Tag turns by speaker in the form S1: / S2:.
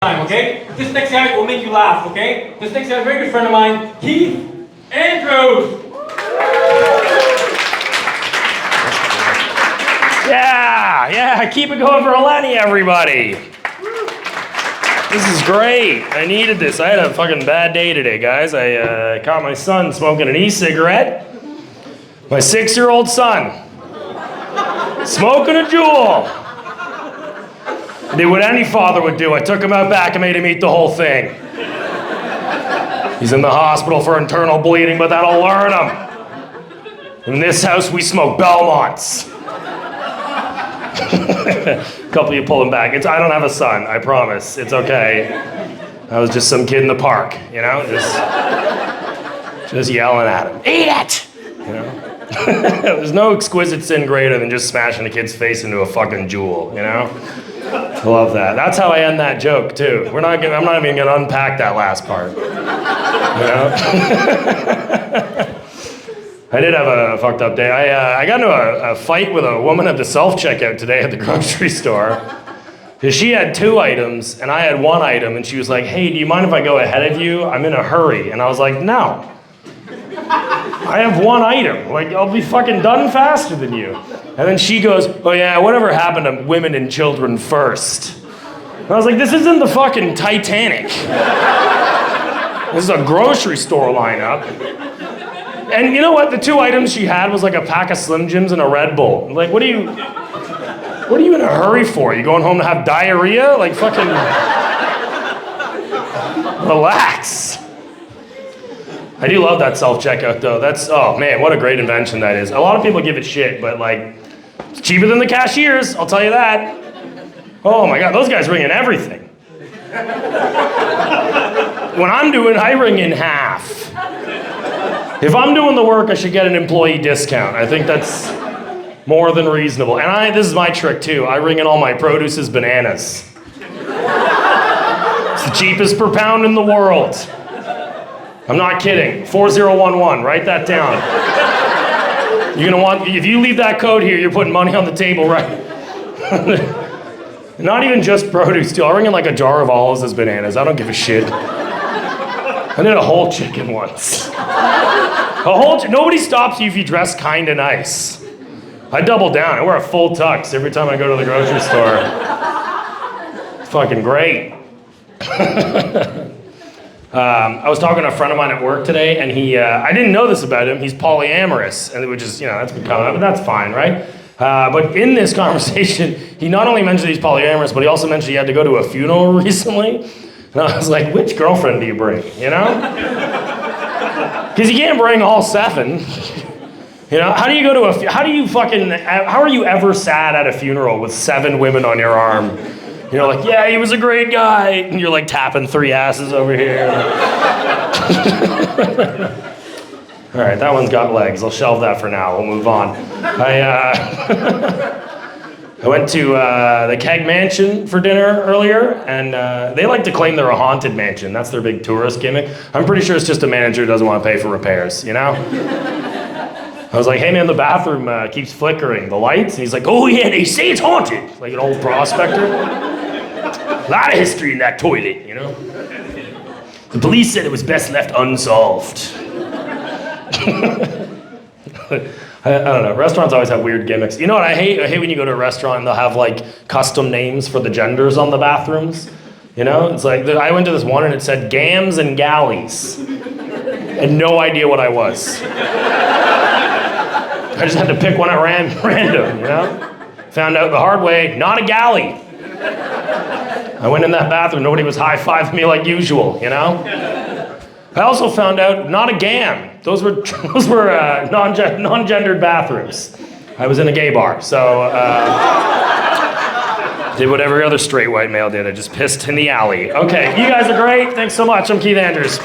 S1: time, okay? This next guy will make you laugh, okay? This next guy is a very good friend of mine, Keith Andrews.
S2: Yeah, keep it going for Eleni, everybody. This is great. I needed this. I had a fucking bad day today, guys. I caught my son smoking an e-cigarette. My 6-year-old son. Smoking a Juul. Did what any father would do. I took him out back and made him eat the whole thing. He's in the hospital for internal bleeding, but that'll learn him. In this house, we smoke Belmonts. A couple of you pulling back. I don't have a son, I promise. It's okay. I was just some kid in the park, you know? Just yelling at him. Eat it! You know? There's no exquisite sin greater than just smashing a kid's face into a fucking Juul, you know? I love that. That's how I end that joke, too. I'm not even gonna unpack that last part. You know? I did have a fucked up day. I got into a fight with a woman at the self-checkout today at the grocery store. Because she had 2 items, and I had 1 item, and she was like, hey, do you mind if I go ahead of you? I'm in a hurry. And I was like, no. I have 1 item. Like, I'll be fucking done faster than you. And then she goes, oh yeah, whatever happened to women and children first? And I was like, this isn't the fucking Titanic. This is a grocery store lineup. And you know what? The 2 items she had was like a pack of Slim Jims and a Red Bull. Like, what are you in a hurry for? You going home to have diarrhea? Like, fucking relax. I do love that self-checkout though. Oh man, what a great invention that is. A lot of people give it shit, but like, it's cheaper than the cashiers, I'll tell you that. Oh my God, those guys ring in everything. When I ring in half. If I'm doing the work, I should get an employee discount. I think that's more than reasonable. And this is my trick too. I ring in all my produce as bananas. It's the cheapest per pound in the world. I'm not kidding. 4011, write that down. You're gonna want, if you leave that code here, you're putting money on the table, right? Not even just produce too. I'll ring in like a jar of olives as bananas. I don't give a shit. I did a whole chicken once. Nobody stops you if you dress kinda nice. I double down. I wear a full tux every time I go to the grocery store. It's fucking great. I was talking to a friend of mine at work today, and I didn't know this about him. He's polyamorous, and which is, that's been coming up, but that's fine, right? But in this conversation, he not only mentioned he's polyamorous, but he also mentioned he had to go to a funeral recently. And I was like, which girlfriend do you bring, you know? Because you can't bring all 7. You know, how are you ever sad at a funeral with 7 women on your arm? You're like, yeah, he was a great guy. And you're like tapping 3 asses over here. All right, that one's got legs. I'll shelve that for now. We'll move on. I went to the Keg Mansion for dinner earlier, and they like to claim they're a haunted mansion. That's their big tourist gimmick. I'm pretty sure it's just a manager who doesn't want to pay for repairs, you know? I was like, hey man, the bathroom keeps flickering. The lights? And he's like, oh yeah, they say it's haunted. Like an old prospector. A lot of history in that toilet, you know? The police said it was best left unsolved. I don't know. Restaurants always have weird gimmicks. You know what I hate? I hate when you go to a restaurant and they'll have like custom names for the genders on the bathrooms. You know? It's like, I went to this one and it said gams and galleys. I had no idea what I was. I just had to pick one at random, you know? Found out the hard way, not a galley. I went in that bathroom, nobody was high-fiving me like usual, you know? I also found out, not a gam. Those were non-gendered bathrooms. I was in a gay bar, so did what every other straight white male did. I just pissed in the alley. Okay, you guys are great. Thanks so much. I'm Keith Andrews.